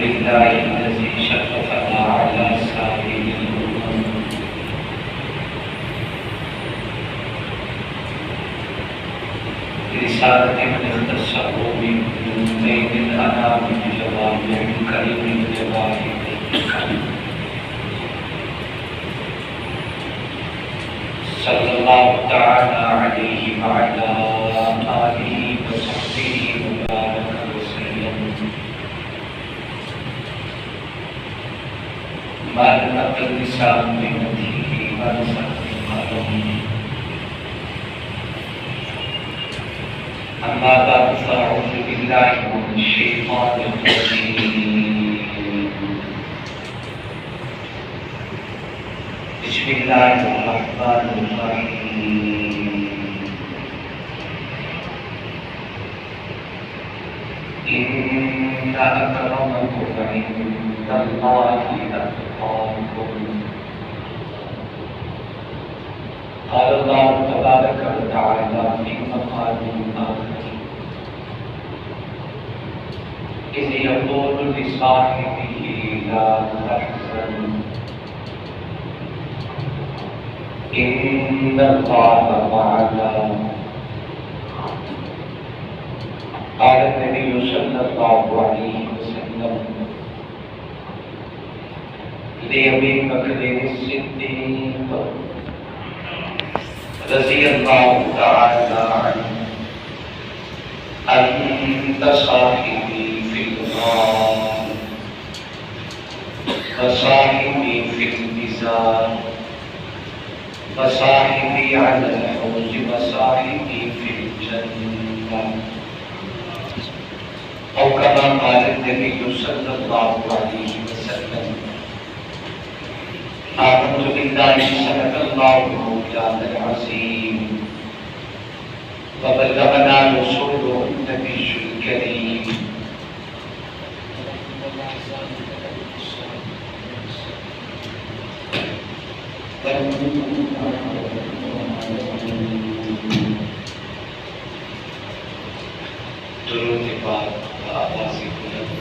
لله الذي شرفنا على سائر الأمم برسالة من اختصه من بين الأنام بجوامع كريم الجواهر الكريم صلى الله تعالى عليه وعلى آله وصحبه وبارك وسلم. ما نطق اللسان بمدحه ونسخ قلمه. أما بعد فأعوذ بالله من الشيطان الرجيم. بسم الله الرحمن الرحيم. إن أكرمكم عند الله أتقاكم. قال الله تبارك وتعالى في مقام آخر إذ يقول لصاحبه لا تحزن إن الله معنا. قال النبي صلى الله عليه وسلم لأبي بكر الصديق رضي الله تعالى عنه أنت صاحبي في الغار وصاحبي في الميزان وصاحبي على الحوض وصاحبي في الجنة أو كما قال النبي صلى الله عليه وسلم. آمنت بالله صدق الله المولى العظيم وبلغنا رسوله النبي الكريم. درود پاک آواز بلند.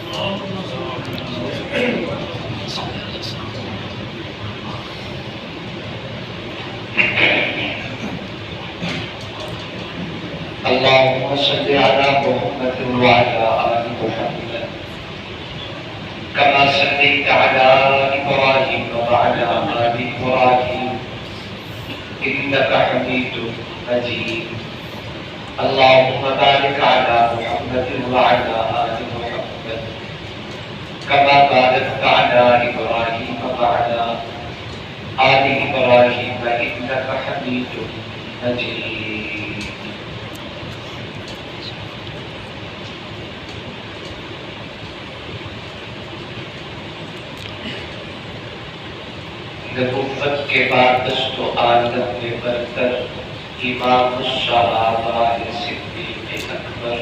اللهم صل على محمد وعلى آل محمد كما صليت على إبراهيم وعلى آل إبراهيم إنك حميد مجيد. اللهم بارك على محمد وعلى آل محمد كما باركت على إبراهيم وعلى آل إبراهيم إنك حميد مجيد. نبوت کے بعد دست و عالم میں برتر امام الصحابہ صدیق اکبر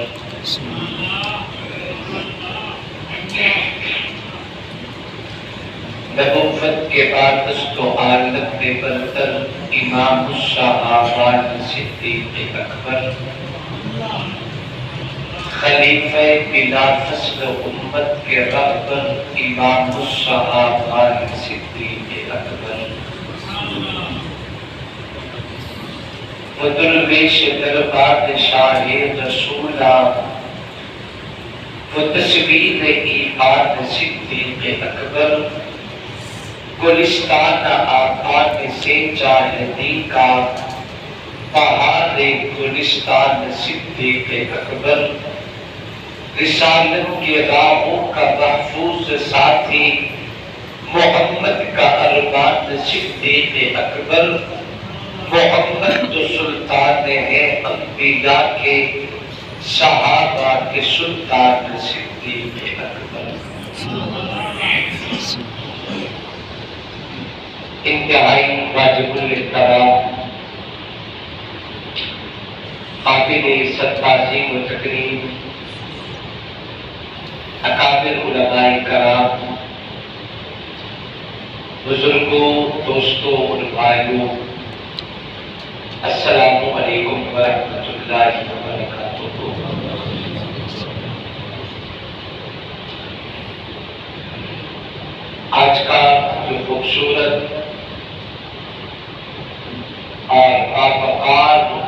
نبوت کے بعد دست و عالم میں برتر امام الصحابہ صدیق اکبر خلیفہ بلا فصل امت کے رہبر امام الصحابہ صدیق اکبر وہ درویش دربار شاہ رسولہ وہ تصویر ایمان صدیق اکبر گلستان آباد سے جاہدی کا پہاڑ گلستان صدیق اکبر رسالت کے راہوں کا محفوظ ساتھی محمد کا ارمان صدیق اکبر محمد تو سلطان ہے انبیاء کے صحابہ کے سلطان صدیق اکبر. انتہائی واجب الاحترام قابل تعظیم و تکریم اکابر علماء کرام بزرگوں دوستوں اور بھائیوں السلام علیکم ورحمۃ اللہ وبرکاتہ.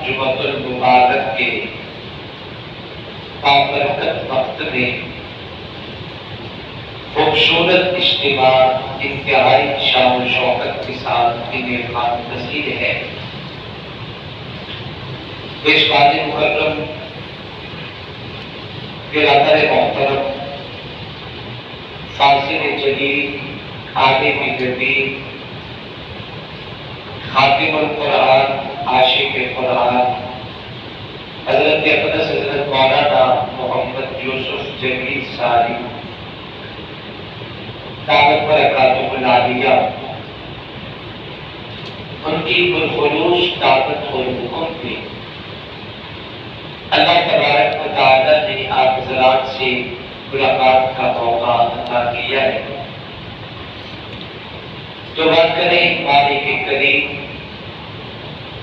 جمعۃ المبارک کے بابرکت وقت میں خوبصورت اجتماع انتہائی شان و شوکت کے ساتھ میزبان پذیر ہے۔ پیشواز مکرم، برادر محترم، فاضل جلیل، عالم جلیل، خاتم القرآن، عاشق قرآن، حضرت اقدس حضرت مولانا محمد یوسف جلیل ساری دعوت برکاتہ العالیہ، ان کی پرخلوص دعوت اور حکم پہ اللہ تبارک و تعالیٰ نے آپ حضرات سے ملاقات کا موقع عطا کیا ہے۔ تو بات کریں مالک کریم،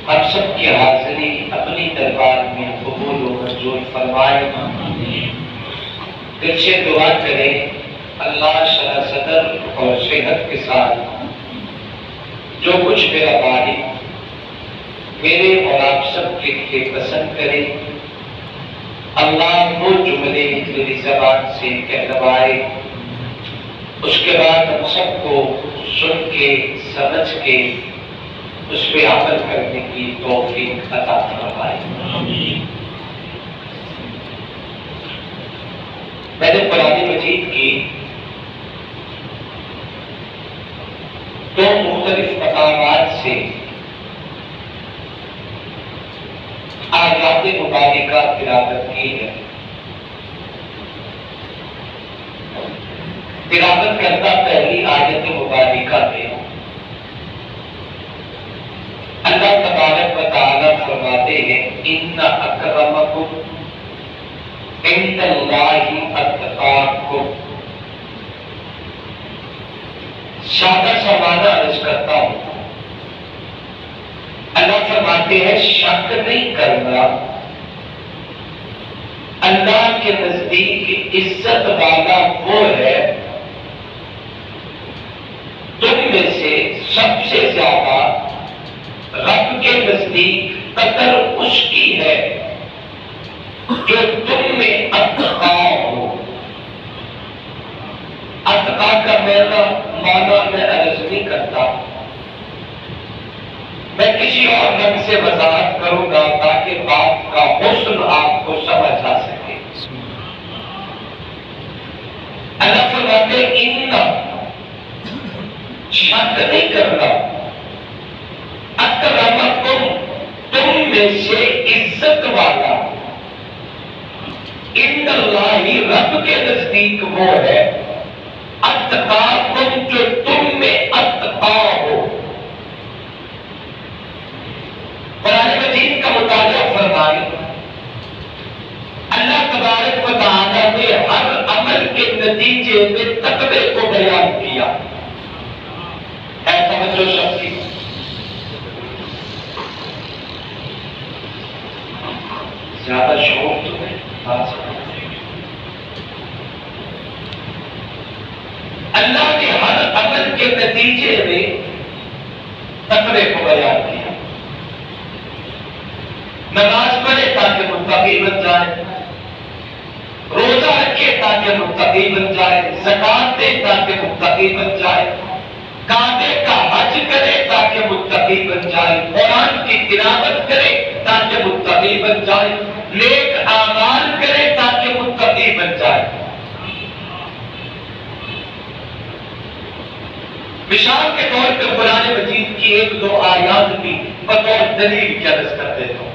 ہم سب کی حاضری اپنی دربار میں قبول و منظور فرمائے۔ دل سے دعا کریں اللہ شرح صدر اور صحت کے ساتھ جو کچھ میرا باری میرے اور آپ سب کے پسند کرے، اللہ وہ جملے میری زبان سے کہلوائے، اس کے بعد ہم سب کو سن کے سمجھ کے اس پہ عمل کرنے کی توفیق عطا فرمائے۔ میں نے قرآن مجید کی دو مختلف مقامات سے آیات مبارکہ تلاوت کی ہے۔ تلاوت کرتا پہلی آیت مبارکہ میں اللہ تبارک و تعالیٰ فرماتے ہیں ان اکرمکم عند اللہ اتقاکم۔ سادہ سا معنی عرض کرتا ہوں، اللہ فرماتے ہیں شک نہیں کرنا، اللہ کے نزدیک عزت والا وہ ہے تم میں سے سب سے زیادہ رب کے نزدیک قدر اس کی ہے جو تم میں اتقا ہو۔ اتقا کا معنی میں عرض نہیں کرتا، میں کسی اور رنگ سے وضاحت کروں گا تاکہ بات کا حسن آپ کو سمجھ آ سکے۔ اللہ فرماتے ان شک نہیں کرنا، اکرمکم تم میں سے عزت والا، ان اللہ رب کے نزدیک وہ ہے، اتقاکم جو تم میں اتقا ہو۔ قرآن مجید کا مطالعہ فرمائیں، اللہ تبارک و تعالیٰ نے ہر عمل کے نتیجے میں تقوی کو بیان کیا ہے۔ توجہ شخصی زیادہ شوق تو ہے بات سمجھ۔ اللہ نے ہر عمل کے نتیجے میں تقوی کو بیان کیا۔ نماز پڑھے تاکہ متقی بن جائے، روزہ رکھے تاکہ متقی بن جائے، زکات دے تاکہ متقی بن جائے، کعبے کا حج کرے تاکہ متقی بن جائے، قرآن کی تلاوت کرے تاکہ متقی بن جائے، نیک اعمال کرے تاکہ متقی بن جائے۔ مثال کے طور پر قرآن مجید کی ایک دو آیات بھی بطور دلیل کی عرض کر دیتا ہوں۔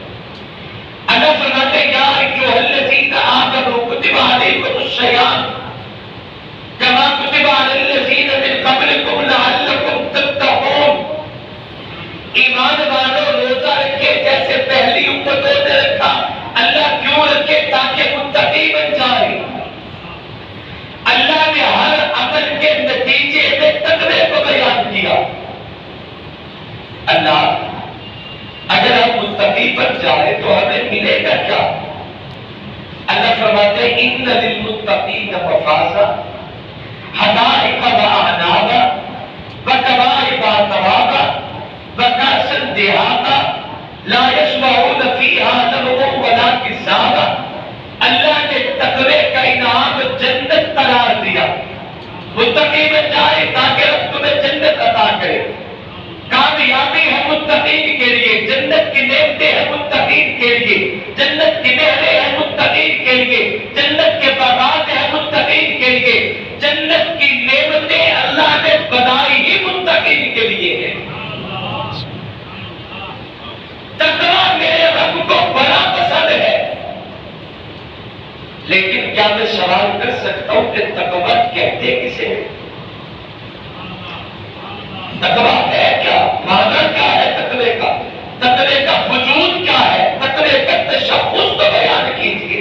اللہ فرماتے ہیں یا ایھا الذین آمنوا کتب علیکم الصیام کما کتب علی الذین من قبلکم لعلکم تتقون۔ ایمان والو روزہ رکھے جیسے پہلی امتوں نے رکھا۔ اللہ کیوں رکھے؟ تاکہ متقی بن جائے۔ اللہ نے ہر عمل کے نتیجے میں تقوی کو بیان کیا۔ اللہ اگر ہم متقی بن جائے تو ہمیں ملے گا کیا؟ اللہ فرماتے ہیں ان للمتقین مفازا حدائق واعنابا وکواعب اترابا وکأسا دہاقا لا يسمعون کی زیادہ اللہ نے تقوی کا انعام جنت قرار دیا. متقی میں جائے تاکہ رب تمہیں جنت عطا کرے. کامیابی ہے متقین کے لیے, جنت کی نعمتیں ہیں متقین کے لیے, جنت کی نہریں ہیں متقین کے لیے, جنت کے باغات ہیں متقین کے لیے, جنت کی نعمتیں اللہ نے بنائی ہی متقین کے لیے ہیں. تقویٰ میرے رب کو بڑا پسند ہے. لیکن کیا میں سوال کر سکتا ہوں کہ تقویٰ کہتے کسے ہیں؟ تقویٰ ہے کیا؟ معنی کیا ہے تقوی کا؟ تقوی کا وجود کیا ہے؟ تقوی کا تشخص تو بیان کیجئے,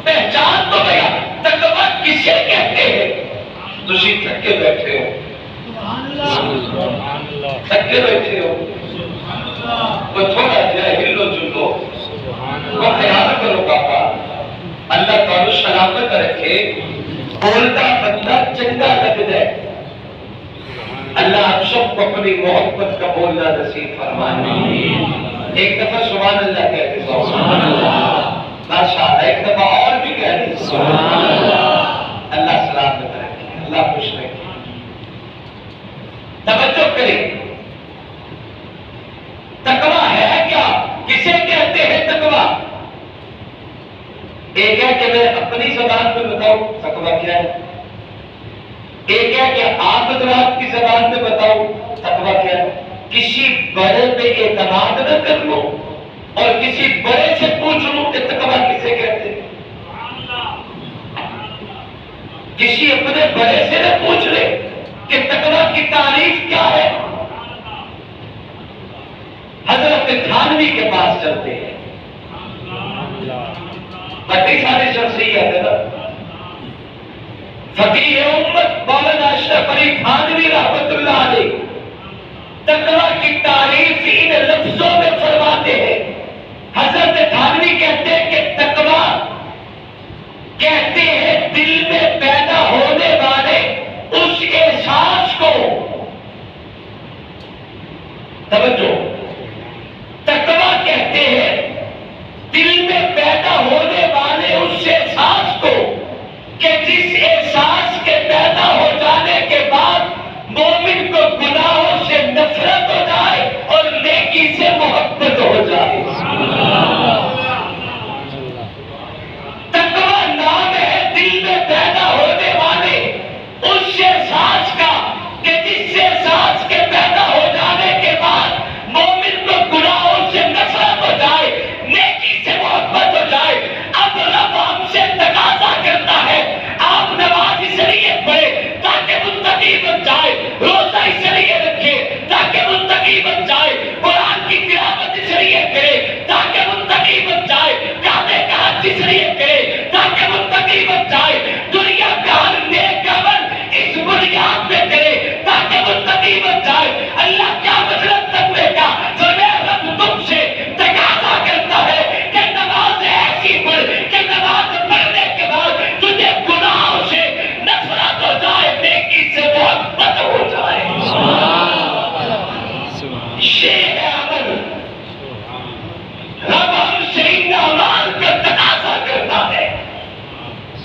پہچان تو بیان. تقویٰ کسے کہتے ہیں؟ تسی تھکے بیٹھے ہو, تھکے بیٹھے ہو, وہ تھوڑا جا ہلو جلو, وہ خیال کرو پاپا, اللہ تعالی سلامت رکھے. بولتا بندہ چنگا لگ جائے. اللہ آپ سب کو اپنی محبت کا بولنا نصیب فرمائے. ایک دفعہ سبحان اللہ کہتے ہیں, سبحان اللہ, ماشاءاللہ. ایک دفعہ اور بھی کہتے ہیں سبحان اللہ. اللہ سلامت رکھے, اللہ خوش رکھے. توجہ کریں, تقویٰ ہے کیا؟ کسے کہتے ہیں تقویٰ؟ ایک ہے کہ میں اپنی زبان میں بتاؤں تقویٰ کیا ہے, ایک ہے کہ آپ حضرات کی زبان میں بتاؤں تقویٰ کیا ہے. کسی بڑے پہ اعتماد نہ کر لو اور کسی بڑے سے پوچھ لو کہ تقویٰ کسے کہتے ہیں. کسی اپنے بڑے سے نہ پوچھ لے کہ تقویٰ کی تعریف کیا ہے. حضرت تھانوی کے پاس چلتے ہیں, بڑی ساری شخصیت ہے نا, فقیہ امت مولانا اشرف علی تھانوی رحمۃ اللہ علیہ تقویٰ کی تعریف ان لفظوں میں فرماتے ہیں. حضرت تھانوی کہتے ہیں کہ تقویٰ کہتے ہیں دل میں پیدا ہونے والے اس احساس کو. توجہ, تقویٰ کہتے ہیں دل میں پیدا ہونے والے اس احساس کو کہ جس احساس کے پیدا ہو جانے کے بعد مومن کو گناہوں سے نفرت ہو جائے اور نیکی سے محبت ہو جائے. تقویٰ نام ہے دل میں پیدا ہونے والے اس احساس کا کہ جس احساس کے پیدا ہو جانے کے بعد مومن کو گناہوں سے نفرت ہو جائے, نیکی سے محبت ہو جائے. اب رب ہم سے تقاضا کرتا ہے آپ نماز اس لیے پڑھے تاکہ متقی بن جائے, روزہ اس لیے رکھے تاکہ متقی بن جائے, قرآن کی تلاوت اس لیے کرے تاکہ متقی بن جائے, کعبے کا حج اس لیے کرے تاکہ متقی بن جائے, دنیا کا ہر نیک عمل اس بنیاد پہ کرے تاکہ متقی بن جائے. اللہ کیا مطلب تقوی کا؟ رب تم سے تقاضا کرتا ہے کہ نماز ایسی پڑھ کہ نماز پڑھنے کے بعد تجھے گناہوں سے نفرت ہو جائے, نیکی سے محبت ہو جائے. یہ ہے عمل. رب ہم سے ان اعمال کا تقاضا کرتا ہے.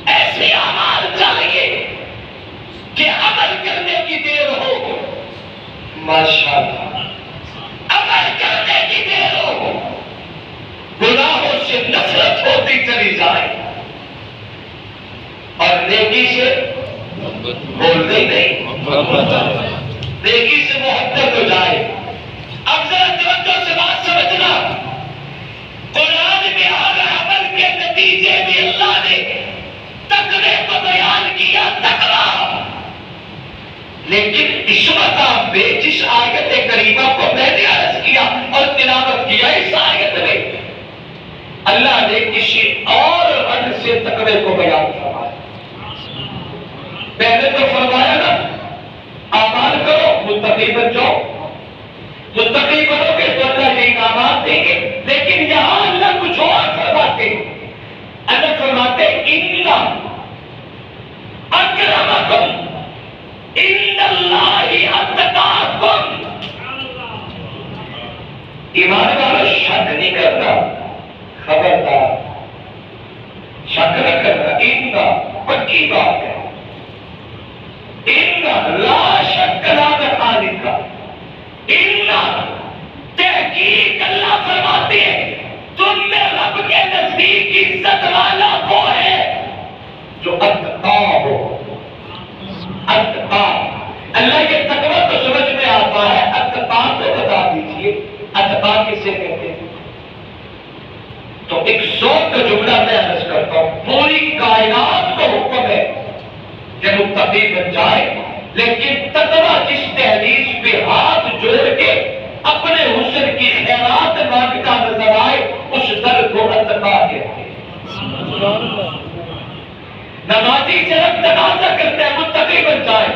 ایسے اعمال چاہیے کہ عمل کرنے کی دیر ہو, ماشاءاللہ, عمل کرنے کی دیر ہو, گناہوں سے نفرت ہوتی چلی جائے اور نیکی سے بولتے نہیں, نیکی سے محبت ہو جائے. اب ذرا توجہ سے بات سمجھنا, قرآن میں ہر عمل کے نتیجے میں اللہ نے تقوی کو بیان کیا, تقویٰ. لیکن عصمت آپ میں جس آیت کریمہ کو میں نے عرض کیا اور تلاوت کیا, اس آیت میں اللہ نے کسی اور رنگ سے تقوی کو بیان فرمایا. پہلے تو فرمایا نا اعمال کرو متقی بن جاؤ, متقی بنو گے تو اللہ کے انعامات دیں گے. لیکن یہاں اللہ کچھ اور فرماتے ہیں. اللہ فرماتے ان اکرمکم ان اللہ اتقاکم. ایمان والوں شک نہیں کرتا, خبردار پکی بات ہے، لا شک کلام خالق کا، تحقیق اللہ فرماتے ہیں تم میں رب کے نزدیک عزت والا وہ ہے جو اتقا ہو۔ اتقا، اللہ یہ تقویٰ تو سمجھ میں آتا ہے، اتقا تو بتا دیجئے اتقا کسے کہتے ہیں؟ تو ایک ذوق کا جملہ میں عرض کرتا ہوں، پوری کائنات کو حکم ہے کہ متقی بن جائے، لیکن تقویٰ جس دہلیز پہ ہاتھ جوڑ کے اپنے حسن کی خیرات مانگتا نظر آئے اس در کو اتقا کہتے ہیں۔ نمازی جب تقاضا کرتے ہیں متقی بن جائے،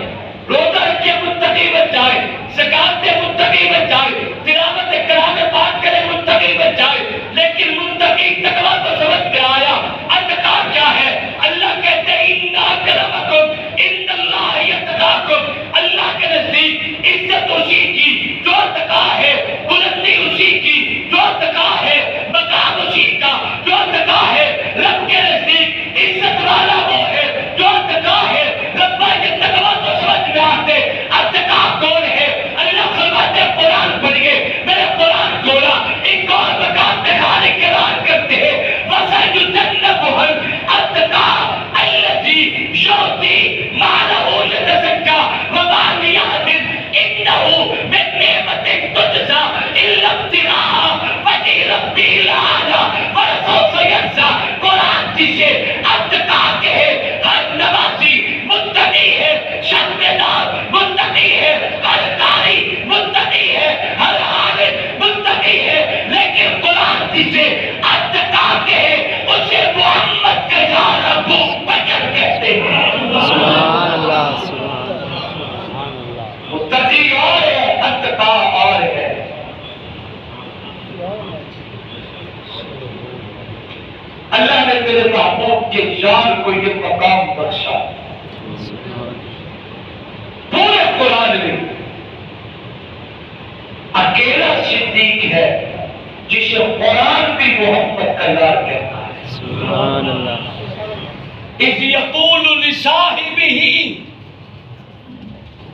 روزہ رکھے متقی بن جائے، زکات دے متقی بن جائے، تلاوت کلام پاک کرے متقی بن جائے، لیکن متقی تقویٰ تو سمجھ میں آیا، اتقا کیا ہے؟ اللہ کہتے ہیں ان اکرمکم عند اللہ یتقاکم، اللہ کے نزدیک عزت اسی کی جو اتقا ہے، بلندی اسی کی جو اتقا ہے، مقام اسی کا جو اتقا ہے، رب کے نزدیک عزت والا وہ ہے جو اتقا ہے۔ ربا یہ تقویٰ تو سمجھ میں آتے، اتقا کون ہے؟ اللہ فرماتے ہیں قرآن پڑھیے، میرے قرآن کھولا، ایک اور مقام پہ خالق اعلان کرتے ہیں وَسَيُجَنَّبُهَا الْأَتْقَى الَّذِي يُؤْتِي مَالَهُ يَتَزَكَّىٰ وَمَا لِأَحَدٍ إِنَّهُ مِن نِّعْمَةٍ تُجْزَىٰ إِلَّا ابْتِغَاءَ وَجْهِ رَبِّهِ الْأَعْلَىٰ وَلَسَوْفَ يَرْضَىٰ۔ قرآن جسے اتقا کہے، ہر نمازی متقی ہے، شرمے دار متقی ہے، ہر قاری متقی ہے، ہر عالم متقی ہے، لیکن قرآن جسے اتقا کہے اسے محمد کا یار ابو بکر کہتے ہیں۔ سبحان اللہ، سبحان اللہ۔ متقی اور ہے، اتقا اور ہے۔ اللہ نے میرے محبوب کے جان کو یہ مقام بخشا، پورے قرآن میں اکیلا صدیق ہے جسے قرآن بھی محمد کا یار کہتا ہے۔ سبحان اللہ۔ اذ یقول لصاحبہ،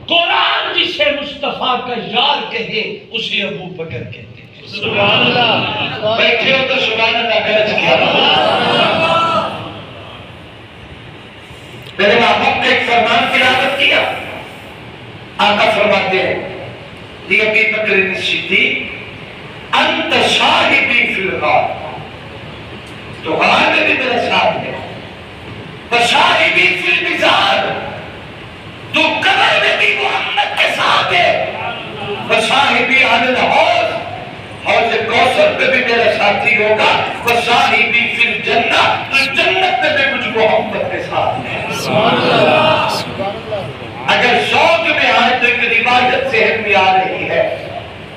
قرآن جسے مصطفیٰ کا یار کہے اسے ابو بکر کہتے ہیں۔ سبحان اللہ۔ بیٹھے ہو تو سبحان اللہ کرے کیا؟ میرے محبوب نے ایک فرمان تلاوت کیا، آقا فرماتے ہیں یہ ابی بکر صدیق انت صاحبی فی الغار، تو غار میں بھی میرا ساتھ ہے، وصاحبی فی البزار، تو قبر میں بھی محمد کے ساتھ ہے، وصاحبی علی الحوض، حوض کوثر پہ بھی میرا ساتھی ہوگا، وصاحبی فی الجنہ، تو جنت میں بھی مجھ محمد کے ساتھ ہے۔ سبحان اللہ، سبحان اللہ۔ اگر شوق میں آئے تو ایک روایت ذہن میں آ رہی ہے،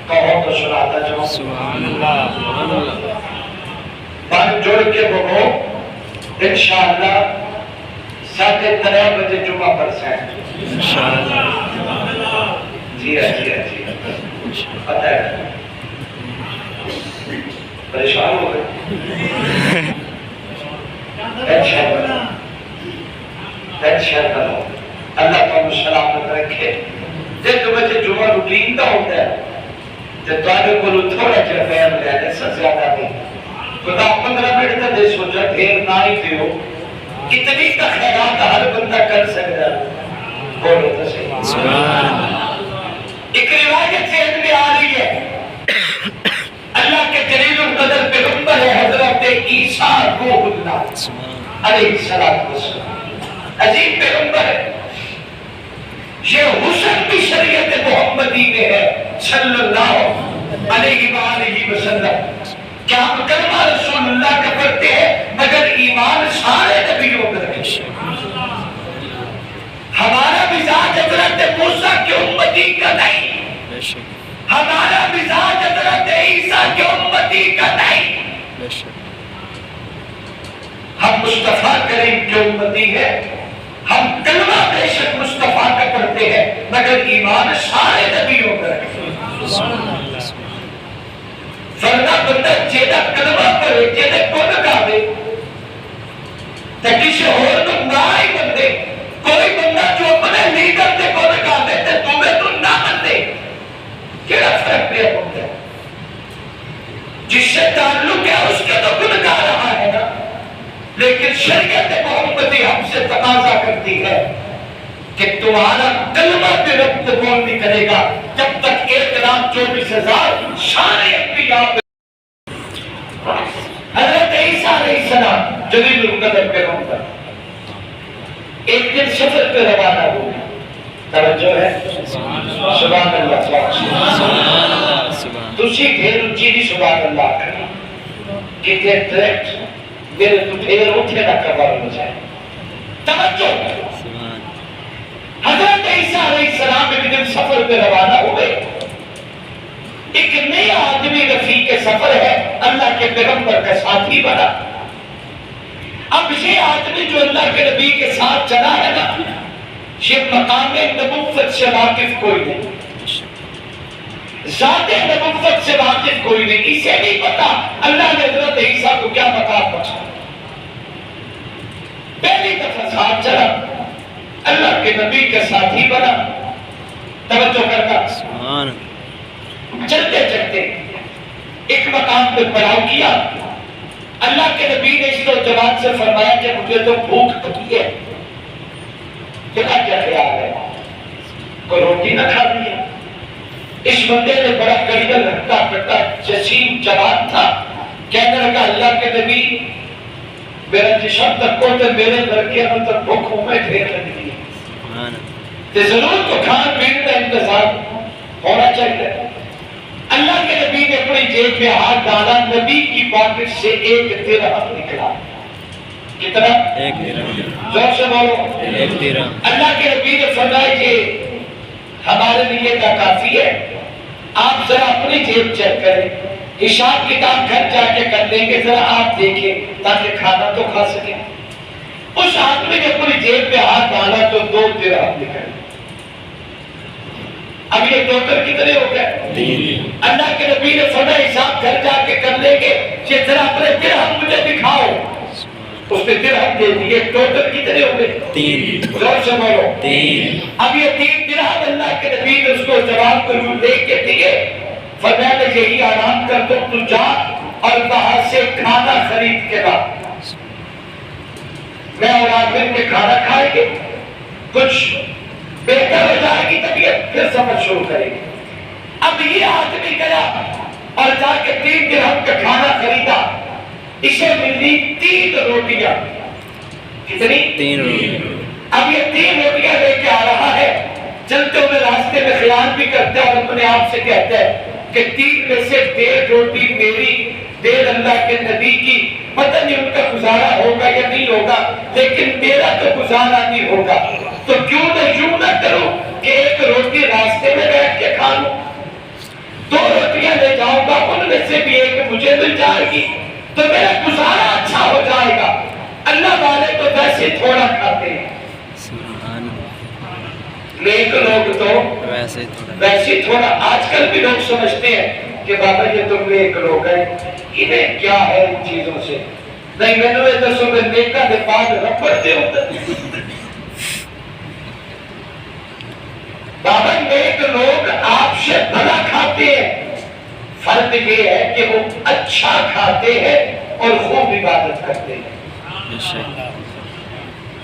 کہو تو سناتا جاؤں۔ سبحان اللہ، سبحان اللہ۔ بات جوڑ کے بولو، انشاءاللہ 3:30 بجے جمعہ پر سے انشاءاللہ۔ جی ہاں جی ہاں جی ہاں، پتہ ہے پریشان ہو گئے، ٹینشن کرو، اللہ تم سلامت رکھے۔ جب تمہیں جمعہ روٹین کا ہوتا ہے جب تمہیں کو تھوڑا جا خیر لینے سے زیادہ نہیں، خدا 15 منٹ کا دے سوچا ڈھیر نہ ہی دیو، کتنی کا خیرات ہر بندہ کر سکتا ہے، بولو تو صحیح۔ سبحان اللہ۔ ایک روایت ذہن میں آ رہی ہے، اللہ کے جلیل القدر پیغمبر ہے حضرت عیسیٰ روح اللہ علیہ السلام، عظیم پیغمبر ہے، یہ حسن بھی شریعت محمدی میں ہے صلی اللہ علیہ وآلہ وسلم۔ کیا ہم کلمہ رسول اللہ کا پڑھتے ہیں مگر ایمان سارے نبیوں پر رکھتے ہیں؟ ہمارا مزاج حضرت موسیٰ کی امتی کا نہیں، ہمارا مزاج حضرت عیسیٰ کی امتی کا نہیں، ہم مصطفیٰ کریم کی امتی ہے، ہم کلمہ بے شک مصطفیٰ کا پڑھتے ہیں مگر ایمان سارے نبیوں پر رکھتے ہیں۔ فرنا بندہ جیدہ کلمہ پڑھے جیدہ کون کہا دے تو کسی اور شریعت محمدی ہم سے تقاضا کرتی ہے کہ تمہارا کلمہ بھی رب قبول نہیں کرے گا جب تک 1,24,000 شان انبیاء پہ حضرت عیسیٰ علیہ السلام جلیل القدر پیغمبر ایک دن سفر پہ روانہ ہوئے. توجہ ہے سبحان اللہ تسی ڈھیر اچھی نہیں سبحان اللہ کرنا کتنے ڈائریکٹ میرے تو ڈھیر اٹھے نہ کبر ہو جائے. توجہ حضرت عیسیٰ علیہ السلام ایک دن سفر پہ روانہ ہوئے. ایک نیا آدمی رفیق سفر ہے اللہ کے پیغمبر کا ساتھی بنا. اب یہ آدمی جو اللہ کے نبی کے ساتھ چلا ہے نا یہ مقام نبوت سے واقف کوئی نہیں ذات نبوت سے واقف کوئی نہیں. اسے نہیں پتا اللہ نے حضرت عیسیٰ کو کیا مقام بخشا. پہلی دفعہ ساتھ چلا اللہ کے نبی کے ساتھی بنا. توجہ کرتا چلتے چلتے ایک مقام پہ پڑاؤ کیا. اللہ کے نبی نے اس نوجوان سے فرمایا کہ مجھے تو بھوک لگی ہے تیرا کیا خیال ہے کوئی روٹی نہ کھا لی ہے. اس بندے نے بڑا کڑیل رکھتا پڑتا جسیم جوان تھا. کہنے لگا اللہ کے نبی میرا جسم تک کو تو میرے لڑکے میں تک بھوک میں ڈھیر لگی ہے ضرور تو کھان پینے کا انتظام ہونا چاہیے. اللہ کے نبی نے اپنی جیب میں ہاتھ ڈالا نبی کی پاکٹ سے 1 درہم نکلا. کتنا؟ 1 درہم. زور سے بولو 1 درہم. اللہ کے نبی نے فرمایا کہ ہمارے لیے کا کافی ہے آپ ذرا اپنی جیب چیک کریں حساب کتاب گھر جا کے کر لیں گے ذرا آپ دیکھیں تاکہ کھانا تو کھا سکیں. اس آدمی نے اپنی جیب میں ہاتھ ڈالا تو 2 درہم نکل. اب یہ ٹوٹل کتنے ہو گئے 3. اللہ کے نبی نے فرمایا حساب گھر جا کے کر لیں گے کہ ذرا اپنے درہم مجھے دکھاؤ. اس نے درہم دے دیے. ٹوٹل کتنے ہو گئے 3. زور سے بولو 3. اب یہ 3 درہم اللہ کے نبی نے اس کو جواب کو دے کے دیے. فرمایا کہ یہی آرام کر تو جا اور باہر سے کھانا خرید کے لا. میں اور آپ مل کے کھانا کھائیں گے کچھ بہتر ہو جائے گی طبیعت پھر سفر شروع کریں گے. اب یہ آدمی گیا اور جا کے 3 درہم کا کھانا خریدا. اسے ملی 3 روٹیاں. کتنی؟ 3 روٹیاں. اب یہ 3 روٹیاں لے کے آ رہا ہے. چلتے ہوئے راستے میں خیال بھی کرتا ہے اور اپنے آپ سے کہتا ہے کہ 3 میں سے 1.5 روٹی میری 1.5 اللہ کے نبی کی. پتہ نہیں ان کا گزارا ہوگا یا نہیں ہوگا لیکن میرا تو گزارا نہیں ہوگا. تو کیوں نہ یوں نہ کروں کہ 1 روٹی راستے میں بیٹھ کے کھا لوں. 2 روٹیاں لے جاؤں گا ان میں سے بھی 1 مجھے مل جائے گی تو میرا گزارا اچھا ہو جائے گا. اللہ والے تو ویسے تھوڑا کھاتے ہیں نیک لوگ تو ویسے تھوڑا. آج کل بھی لوگ سمجھتے ہیں کہ بابا یہ تم نیک لوگ ہیں انہیں کیا ہے ان چیزوں سے. نہیں میں نے دسو میں نیکا دے بعد رب پڑھتے ہوتا. بابا نیک لوگ آپ سے بھلا کھاتے ہیں. فرق یہ ہے کہ وہ اچھا کھاتے ہیں اور خوب عبادت کرتے ہیں.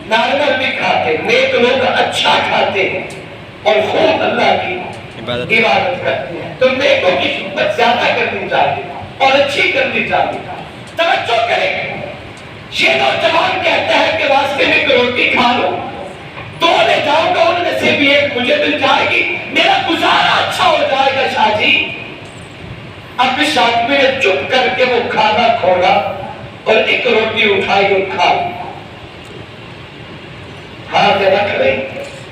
نارمل بھی کھاتے ہیں. نیک لوگ اچھا کھاتے ہیں اور خوب اللہ کی عبادت کرتے ہیں. تو نیکوں کی خدمت زیادہ کرنی چاہیے اور اچھی کرنی چاہیے. توجہ کریں. یہ نوجوان کہتا ہے کہ راستے میں ایک روٹی کھا لو 2 لے جاؤں گا ان میں سے بھی 1 مجھے مل جائے گی میرا گزارا اچھا ہو جائے گا شاہ جی. اب اس آدمی نے چپ کر کے وہ کھانا کھولا اور 1 روٹی اٹھائی اور کھا لی. ہاتھ رکھ رہی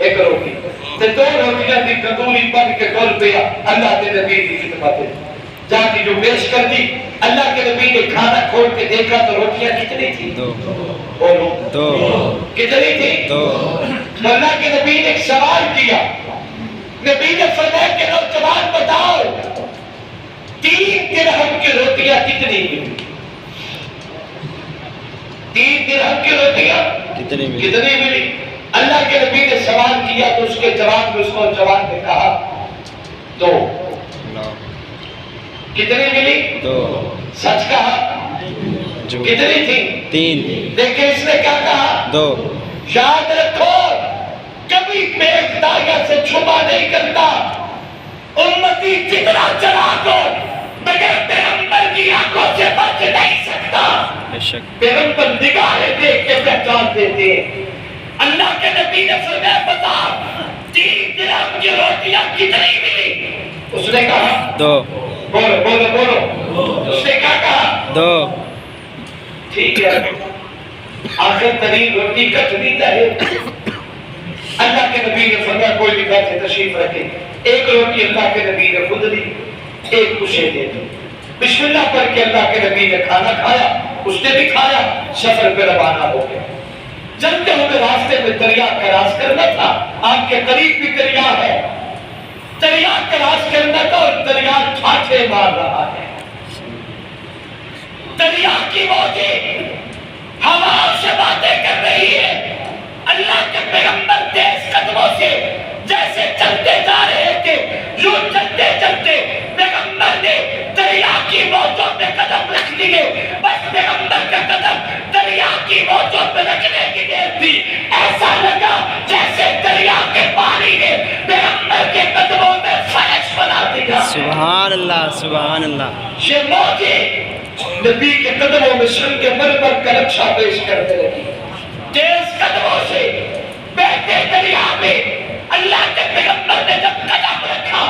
1 روٹی تے 2 روٹیاں دی کدوری بن کے ڈول پیا. اللہ کے نبی کی خدمت جا کے جو پیش کر دی. اللہ کے نبی نے کھانا کھول کے دیکھا تو روٹیاں کتنی تھی 2. کتنی تھی 2. تو اللہ کے نبی نے ایک سوال کیا. نبی نے فرمایا کہ نوجوان بتاؤ 3 درہم کی روٹیاں کتنی ملی. 3 درہم کی روٹیاں کتنی ملی. اللہ کے نبی نے سوال کیا تو اس کے جواب میں اس نوجوان نے کہا 2. کتنی ملی 2. سچ کہا جو کتنی تھی؟ 3 دیکھیں اس نے کیا کہا؟ 2 یاد رکھو کبھی پیٹ داغا سے چھپا نہیں کرتا، امتی جتنا چلا کو بغیر پیغمبر کی آنکھوں سے بچ نہیں سکتا۔ بے شک پیغمبر نگاہیں دیکھ کے پہچان دیتے ہیں۔ اللہ کے نبی نے فرمایا بتا 3 درہم کی روٹیاں کتنی ملی؟ اس نے کہا 2 بولو بولو بولو، اس نے کیا کہا؟ 2 ٹھیک ہے، آخر ترین روٹی کٹنی ہے۔ اللہ کے نبی نے فرمایا کوئی بھی بیٹھے تشریف رکھے، ایک روٹی اللہ کے نبی نے خود لی، ایک اسے دے دی۔ بسم اللہ پڑھ کے اللہ کے نبی نے کھانا کھایا، اس نے بھی کھایا، سفر پہ روانہ ہو گیا۔ چلتے ہوئے راستے میں دریا کراس کرنا تھا، آپ کے قریب بھی دریا ہے، دریا کراس کرنا تھا اور دریا چھاچے مار رہا ہے۔ دریا کی موجیں ہوا سے باتیں کر رہی ہے۔ اللہ کے پیغمبر تیز قدموں سے جیسے چلتے جا رہے تھے، یوں چلتے چلتے پیغمبر نے دریا کی موجوں پہ قدم رکھ لیے۔ بس پیغمبر کا قدم دریا کی موجوں پہ رکھنے کی دیر تھی، ایسا لگا جیسے دریا کے پانی نے پیغمبر کے قدموں میں فرش بنا دیا۔ سبحان اللہ سبحان اللہ۔ یہ موجیں نبی کے قدموں میں سن کے مرمر کا نقشہ پیش کرتے رہی۔ تیز قدموں سے بہتے دریا میں اللہ کے پیغمبر نے جب قدم رکھا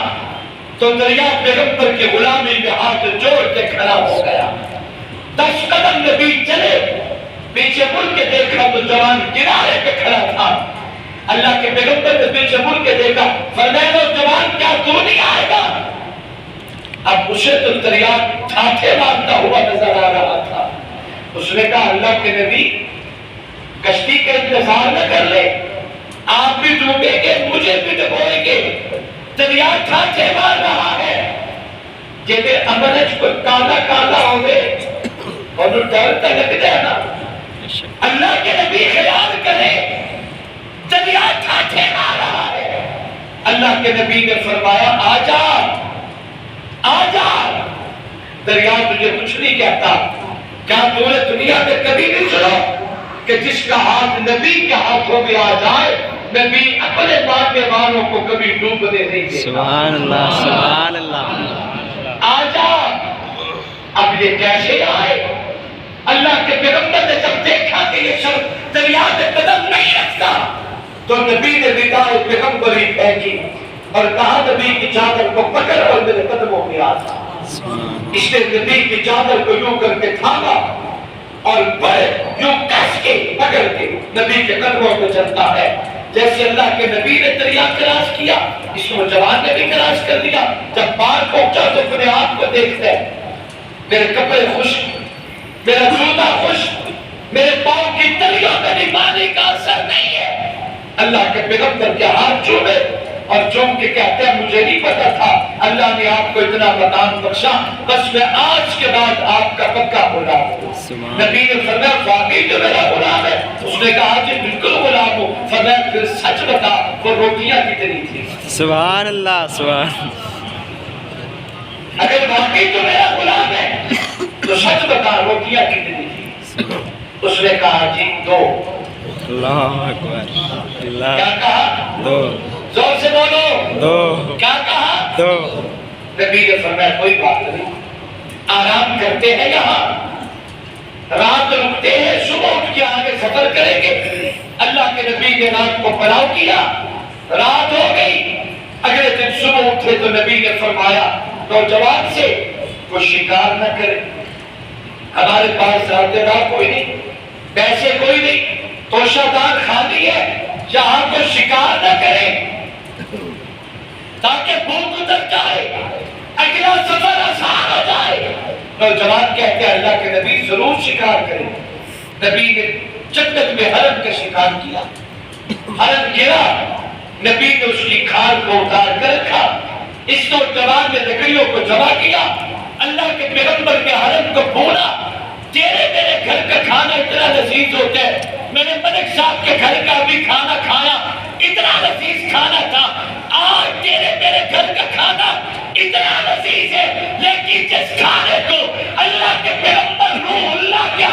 تو دریا پیغمبر کے غلامی میں ہاتھ جوڑ کے کھڑا ہو گیا۔ 10 قدم نبی چلے، پیچھے مڑ کے دیکھا تو جوان کنارے پہ کھڑا تھا۔ اللہ کے پیغمبر نے پیچھے مڑ کے دیکھا، فرمایا جوان کیا تو نہیں آئے گا؟ اب اسے تو دریا چھاٹے مارتا ہوا نظر آ رہا تھا۔ اس نے کہا اللہ کے نبی کشتی کا انتظار نہ کر لے، آپ بھی ڈوبیں گے مجھے بھی ڈبوئیں گے، دریا چھاٹے مار رہا ہے۔ جیسے امرج کو کالا کالا ہوئے اور ڈر تلک جانا۔ اللہ کے نبی خیال کرے دریا چھاٹے مار رہا ہے۔ اللہ کے نبی نے فرمایا آجا آجا، دریا تجھے کچھ نہیں کہتا۔ کیا تو نے دنیا میں کبھی نہیں سنا کہ جس کا ہاتھ نبی کے ہاتھوں میں آ جائے نبی اپنے ماننے والوں کو کبھی ڈوبنے نہیں دیتا؟ سبحان اللہ سبحان اللہ۔ آجا، اب یہ کیسے آئے؟ اللہ کے پیغمبر نے جب دیکھا کہ یہ شخص دریا میں قدم نہیں رکھتا تو نبی نے ردائے پیغمبری پھینکی اور کہا نبی کی چادر کو پکڑ اور میرے قدموں میں آ جا۔ اس نے نبی کی چادر کو یوں کر کے تھاما اور بڑے یوں کس کے پکڑ کے نبی کے قدموں پہ چلتا ہے۔ جیسے اللہ کے نبی نے دریا کراس کیا، اس نوجوان نے بھی کراس کر دیا۔ جب پار پہنچا تو اپنے آپ کو دیکھتا ہے، میرے کپڑے خشک، میرا جوتا خشک، میرے پاؤں کی تلیوں میں بھی پانی کا اثر نہیں ہے۔ اللہ کے پیغمبر کے ہاتھ چومے اور چوم کے کہتے ہیں مجھے نہیں پتا تھا اللہ نے آپ کو اتنا مقام بخشا، بس میں آج کے بعد آپ کا پکا غلام ہوں۔ نبی نے فرمایا واقعی جو میرا غلام ہے؟ اس نے کہا جی بالکل غلام ہوں۔ فرمایا پھر سچ بتا وہ روٹیاں کتنی تھی؟ سبحان اللہ سبحان۔ اگر واقعی جو میرا غلام ہے تو سچ بتا روٹیاں کتنی تھی؟ اس نے کہا جی 2۔ اللہ اکبر اللہ۔ کیا کہا؟ 2۔ زور سے بولو 2۔ کیا کہا؟ 2۔ نبی نے فرمایا کوئی بات نہیں، آرام کرتے ہیں یہاں، رات رکتے ہیں، صبح اٹھ کے آگے سفر کریں گے۔ اللہ کے نبی نے رات کو پڑاؤ کیا، رات ہو گئی، اگلے دن صبح اٹھے تو نبی نے فرمایا نوجوان سے کوئی شکار نہ کرے، ہمارے پاس رات کوئی نہیں، پیسے کوئی نہیں، توشہ دار خالی ہے، یہاں کو شکار نہ کرے تاکہ بھوک اتر جائے، اگلا سفر آسان ہو جائے۔ نوجوان کہتے ہیں اللہ کے نبی ضرور شکار کریں۔ نبی نے جنت میں ہرن کا شکار کیا، ہرن گرا، نبی نے اس کی کھال کو اتار کر رکھا، اس نوجوان نے لکڑیوں کو جمع کیا، اللہ کے پیغمبر کے ہرن کو بولا، تیرے میرے گھر کا کھانا اتنا لذیذ ہوتا ہے، میں نے ملک صاحب کے گھر کا بھی کھانا کھایا، اتنا لذیذ کھانا تھا، آج تیرے میرے گھر کا کھانا اتنا لذیذ ہے، لیکن جس کھانے کو اللہ کے پیغمبر روح اللہ کے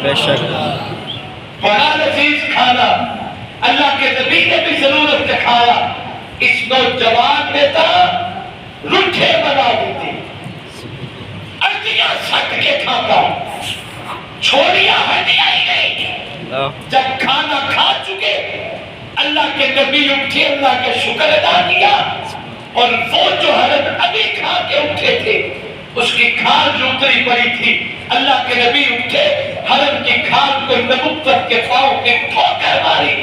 بے شک بڑا لذیذ کھانا اللہ کے نبی نے بھی ضرورت سے کھایا. اس نوجوان نے تو روٹھے بنا دی تھی, ارجیاں سٹ کے کھاتا, چھوڑیاں ہڈیاں ہی نہیں. جب کھانا کھا چکے اللہ کے نبی اٹھے, اللہ کا شکر ادا کیا, اور وہ جو حضرت ابھی کھا کے اٹھے تھے اس کی کھال جو اتری پڑی تھی, اللہ کے نبی اٹھے, حرم کی کھال کو نبوت کے پاؤں کی ٹھوکر ماری,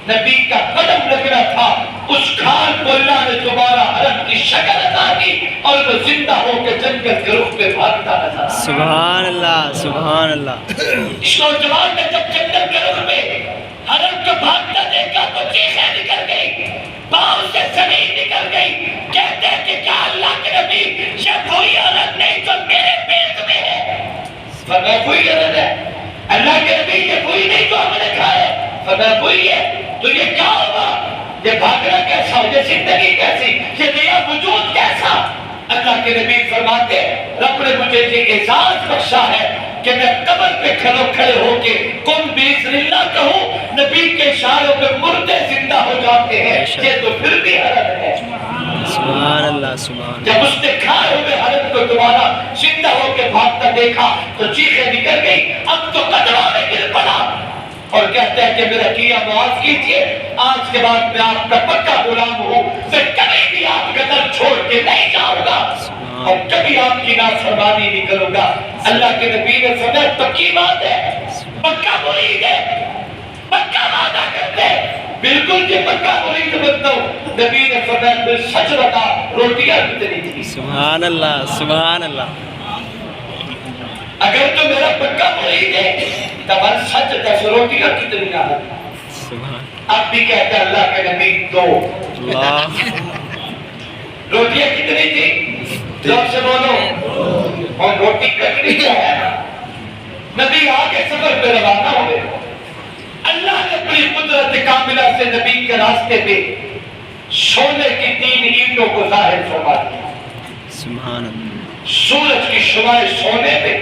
نبی کا قدم لگنا تھا, اس کھال کو اللہ نے دوبارہ حرم کی شکل عطا کی اور وہ زندہ ہو کے جنگل کے رخ پہ بھاگتا نظر آیا. سبحان اللہ سبحان اللہ. اس نوجوان نے جب جنگل کے رخ پہ حرم کو بھاگتا دیکھا تو چیخیں نکل گئی, پاؤں سے زمین نکل گئی. کہتے ہیں کہ کیا اللہ کے نبی یہ وہی عورت نہیں جو میرے پیٹ میں ہے؟ فرمایا وہی عورت ہے. اللہ کے نبی یہ وہی نہیں جو ہم نے کھایا؟ فرمایا وہی ہے. تو یہ کیا ہوگا؟ یہ بھاگنا کیسا, یہ زندگی کیسی, یہ نیا وجود کیسا؟ اللہ کے نبی فرماتے رب نے مجھے یہ اعزاز بخشا ہے کہ میں قبر پہ کھڑے ہو کے کن بِإِذْنِ اللَّهِ کہوں, نبی کے اشاروں پہ مردے زندہ ہو جاتے ہیں. یہ تو پھر بھی حرم ہے. سبحان اللہ سبحان. جب اس نے کھائے ہوئے حرم کو دوبارہ زندہ ہو کے بھاگتا دیکھا تو چیخیں نکل گئی. اب تو قدموں میں گر پڑا اور کہتا ہے کہ میرا کیا معاف کیجیے, آج کے بعد میں آپ کا پکا غلام ہوں, میں کبھی بھی آپ کا در چھوڑ کے نہیں جاؤں گا اور کبھی آپ کی نافرمانی نہیں کروں گا. اللہ کے نبی نے فرمایا پکی بات ہے, پکا مرید ہے, پکا وعدہ کرتے ہیں. بالکل جی پکا مرید بنتا ہوں. نبی نے فرمایا پھر سچ بتا روٹیاں کتنی تھی؟ سبحان اللہ سبحان اللہ. اگر تو میرا پکا مرید ہے تب سچ 10 روٹیاں کتنی نہ ہو. اب بھی کہتا ہے اللہ کے نبی 2 روٹیاں کتنی تھی؟ جب سے بولو, اور روٹی کتنی کیا ہے؟ نبی آگے سفر پہ روانہ ہوئے. اللہ نے اپنی قدرت کاملہ سے نبی کے راستے پہ سونے کی 3 اینٹوں کو ظاہر فرما دیا. سبحان اللہ. سورج کی شعاعیں سونے پہ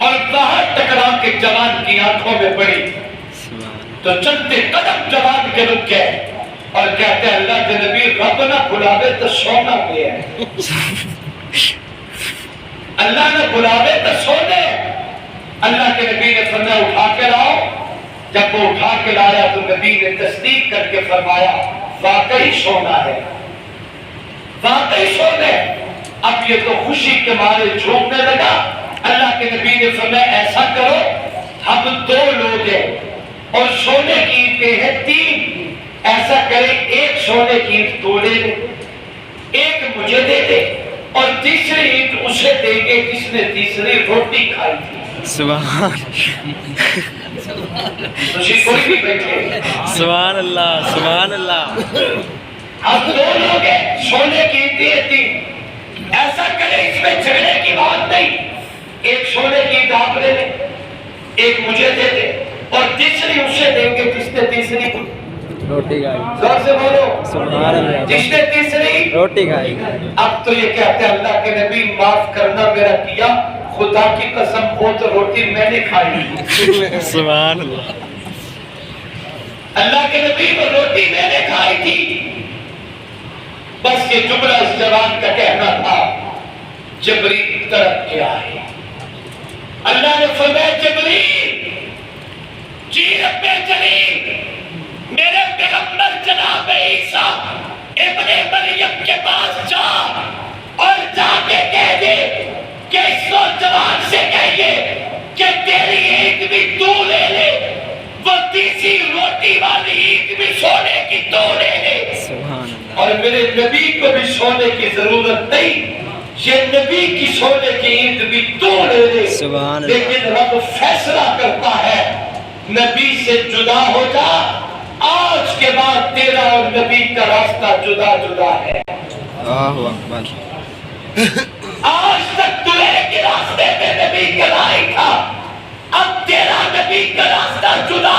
اور باہر ٹکرا کے جوان کی آنکھوں میں پڑی تو چلتے قدم جوان کے رک گئے اور کہتے ہیں اللہ کے نبی رب نہ بلاوے تو سونا پہ ہے. اللہ نہ بلاوے تو سونے. اللہ کے نبی نے فرمایا اٹھا کے لاؤ. جب وہ اٹھا کے لایا تو نبی نے تصدیق کر کے فرمایا واقعی سونا ہے, واقعی سونا ہے. اب یہ تو خوشی کے مارے جھومنے لگا. اللہ کے نبی نے فرمایا ایسا کرو, ہم 2 لوگ ہیں اور سونے کی اینٹیں ہیں 3. ایسا کریں ایک سونے کی اینٹ تو لے لے, ایک مجھے دے دے اور تیسری اینٹ اسے دے گے جس نے تیسری روٹی کھائی تھی. سبحان کوئی بھی بیٹھے. سبحان اللہ سبحان اللہ. ہم 2 لوگ ہیں, سونے کی اینٹیں 3. ایسا کریں اس میں جھگڑے کی بات نہیں, ایک سونے کی اینٹ آپ لے لیں, ایک مجھے دے دے اور تیسری اسے دیں گے جس نے تیسری روٹی کھائی. زور سے بولو سبحان اللہ. جس نے تیسری روٹی کھائی. اب تو یہ کہتے ہیں اللہ کے نبی معاف کرنا میرا کیا, خدا کی قسم ہو تو روٹی میں نے کھائی. سبحان اللہ. اللہ کے نبی کو روٹی میں نے کھائی تھی. بس یہ جملہ اس جوان کا کہنا تھا. جبریل طرف کے آئے. اللہ نے فرمایا جبریل جی رب جلیل میرے پیغمبر جناب عیسیٰ ابن مریم کے پاس جا اور جا کے کہہ دے کہ اس نوجوان سے کہیے کہ تیری اینٹ بھی تو لے لے, وہ تیسری روٹی والی اینٹ بھی سونے کی تو لے لے. سبحان اللہ. اور میرے نبی کو بھی سونے کی ضرورت نہیں, یہ نبی کی سونے کی اینٹ بھی تو لے لے. سبحان اللہ. لیکن رب فیصلہ کرتا ہے نبی سے جدا ہو جا, آج کے بعد تیرا اور نبی کا راستہ جدا جدا ہے. اللہ اکبر. آج تک تو ایک راستے پہ نبی کا لائی تھا, اب تیرا نبی کا راستہ جدا,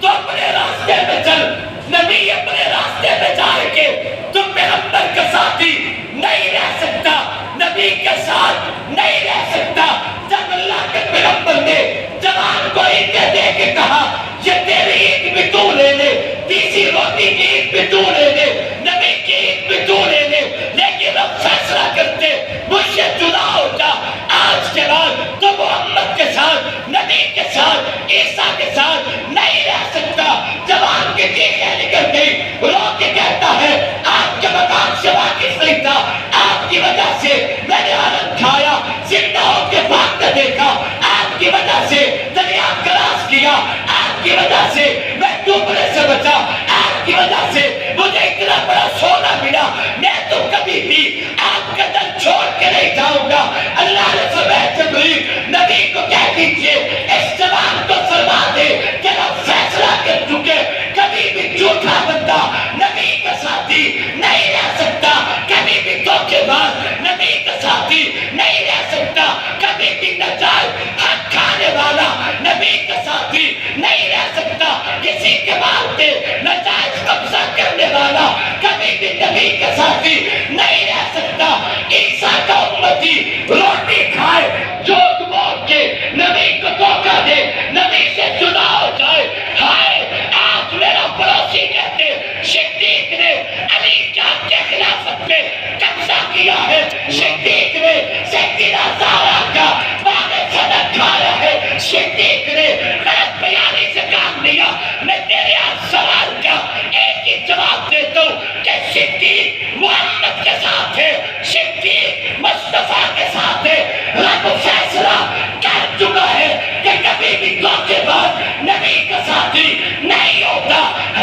تو اپنے راستے پہ چل. نبی اپنے راستے پہ جائے کے تم پیغمبر کا ساتھی نہیں رہ سکتا, نبی کے ساتھ نہیں رہ سکتا. جب اللہ کے پیغمبر نے جوان روٹی دے کے کہا یہ تیری عید بھی تو لے لے، تیسری روٹی کی عید بھی تو لے لے، نبی کی عید بھی تو لے لے، لیکن اب فیصلہ کرتے مجھ سے جدا ہو جا، آج کے بعد تو محمد کے ساتھ، نبی کے ساتھ، عیسیٰ کے ساتھ نہیں رہ سکتا۔ جوان کی چیخیں نکل گئی، رو کے کہتا ہے آپ کے مقام سے واقف نہیں تھا، آپ کی وجہ سے میں نے حالت کھایا، زندہ ہو کے بھاگتے دیکھا، آپ کی وجہ سے دریا کراس کیا، آپ کی وجہ سے میں ڈوبنے سے بچا، آپ کی وجہ سے مجھے اتنا بڑا سونا ملا، میں تو کبھی بھی آپ کا در چھوڑ کے نہیں جاؤں گا۔ اللہ نے فرمایا جبریل نبی کو کہہ دیجئے اس جوان کو فرما دے کہ ہم فیصلہ کر چکے، کبھی بھی جھوٹا بندہ نبی کا ساتھی نہیں رہ سکتا، کبھی بھی دھوکے باز نبی کا ساتھی نہیں رہ سکتا، کبھی بھی ناجائز حق کھانے والا نبی کا ساتھی نہیں رہ سکتا، کسی کے مال پہ ناجائز قبضہ کرنے والا کبھی بھی نبی کا ساتھی نہیں رہ سکتا۔ عیسیٰ کا امتی روٹی کھائے، جھوٹ بول کے نبی کو دھوکہ دے، نبی سے جدا ہو جائے، ہائے آج میرا پڑوسی کہتے صدیق نے علی جان کے خلافت میں قبضہ کیا ہے، صدیق نے سیدنا زہرا کا باغ صدق کھایا ہے، صدیق نے غلط بیانی سے کام لیا۔ میں تیرے آج سوال کا ایک ہی جواب دیتا ہوں کہ صدیق محمد کے ساتھ ہے، صدیق مصطفیٰ کے ساتھ ہے۔ رب فیصلہ کر چکا ہے کہ کبھی بھی دھوکے باز نبی کا ساتھی نہیں ہوتا،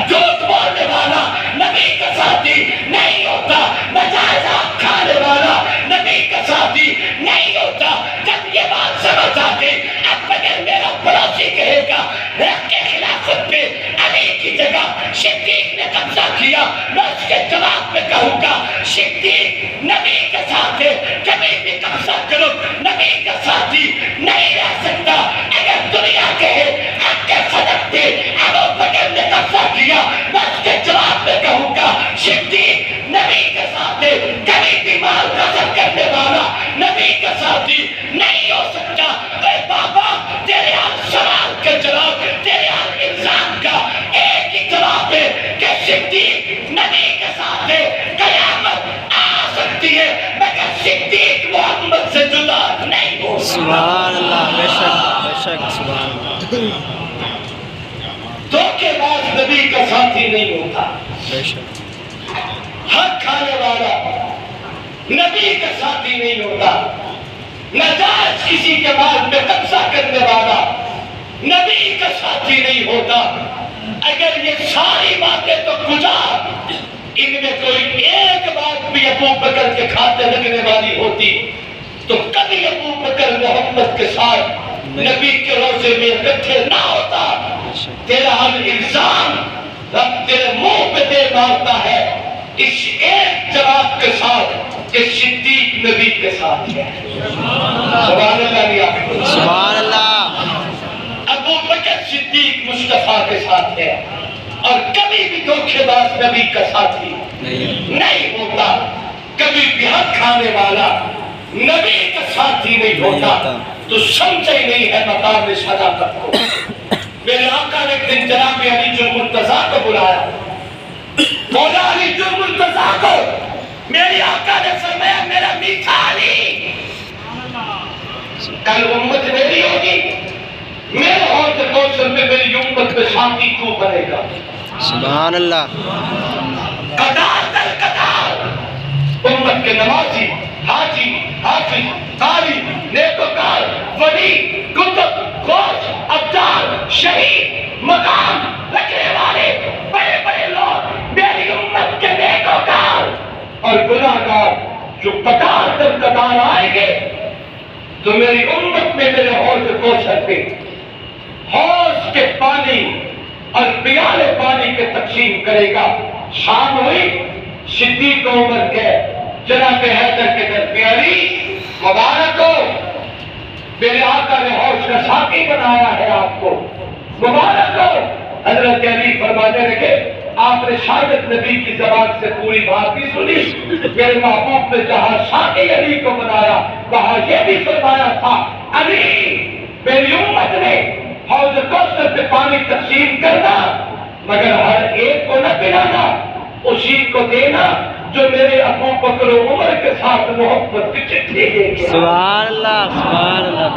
جھوٹ بولنے والا نبی کا ساتھی نہیں ہوتا، ناجائز حق کھانے والا نبی کا ساتھی نہیں ہوتا۔ جب یہ بات سمجھ آ گئی، اب اگر میرا پڑوسی کہے گا رب کے خلافت پہ علی کی جگہ صدیق نے قبضہ کیا، میں اس کے جواب میں کہوں گا صدیق نبی کے ساتھ ہے، کبھی بھی قبضہ کرو نبی کا ساتھی نہیں رہ سکتا۔ اگر دنیا کہے حق کے صدق پہ ابو بکر نے قبضہ کیا، میں اس کے جواب میں کہوں گا صدیق نبی کے ساتھ ہے، کبھی بھی مال قسم کرنے والا نبی کا ساتھی نہیں ہو سکتا۔ اے بابا تیرے حال سوال کا جواب، تیرے حال الزام کا ایک ہی جواب ہے کہ صدیق نبی کے ساتھ ہے، قیامت آ سکتی ہے مگر صدیق محمد سے جدا نہیں ہو سکتا۔ سبحان اللہ، بے شک سبحان اللہ، دھوکے باز نبی کا ساتھی نہیں ہوتا، بے شک حق کھانے والا نبی کا ساتھی نہیں ہوتا، ناجائز کسی کے مال میں قبضہ کرنے والا نبی کا ساتھی نہیں ہوتا۔ اگر یہ ساری باتیں تو گزار، ان میں کوئی ایک بات بھی ابو بکر کے کھاتے لگنے والی ہوتی تو کبھی ابو بکر محمد کے ساتھ نبی کے روزے میں اکٹھے نہ ہوتا۔ تیرا ہم الزام رب تیرے منہ پہ دے مارتا ہے اس ایک جواب کے ساتھ کہ صدیق نبی کے ساتھ ہے۔ سبحان اللہ، سبحان اللہ، ابو بکر صدیق مصطفیٰ کے ساتھ ہے، اور کبھی بھی دھوکے باز نبی کا ساتھی نہیں ہوتا، کبھی بھی حق کھانے والا نبی کا ساتھی نہیں ہوتا۔ تو سمجھے ہی نہیں ہے مقام صداقت کو۔ میرے آقا نے ایک دن جناب علی جو مرتضیٰ کو بلایا، مولا علی جو مرتضیٰ کو، میری آقا نے فرمایا میرا میٹھا علی، کل امت میری ہوگی، میرے حوض کوثر میں میری امت میں ساتھی تو بنے گا۔ سبحان اللہ، قطار در قطار امت کے نمازی، حاجی، حافظ، قاری، نیکوکار، ولی، کتب، غوث، ابدال، شہید، مقام رکھنے والے بڑے بڑے لوگ میری امت کے نیکوکار اور گناہگار جو قطار در قطار آئیں گے تو میری امت میں میرے حوض کوثر پہ حوض کے پانی اور پیالے پانی کے تقسیم کرے گا۔ شام ہوئی، صدیق عمر کے جناب حیدر کے در پہ علی مبارک ہو، میرے آقا نے حوض کا ساقی بنایا ہے آپ کو، مبارک ہو۔ حضرت علی فرمانے لگے آپ نے شاگرد نبی کی زبان سے پوری بات بھی سنی، میرے محبوب نے جہاں ساقی علی کو بنایا وہاں یہ بھی فرمایا تھا علی میری امت نے حوض کوثر پہ پانی تقسیم کرنا، مگر ہر ایک کو نہ پلانا، اسی کو دینا جو میرے ابو بکر و عمر کے ساتھ محبت کی چٹھی لے کے آیا۔ سبحان اللہ، سبحان اللہ۔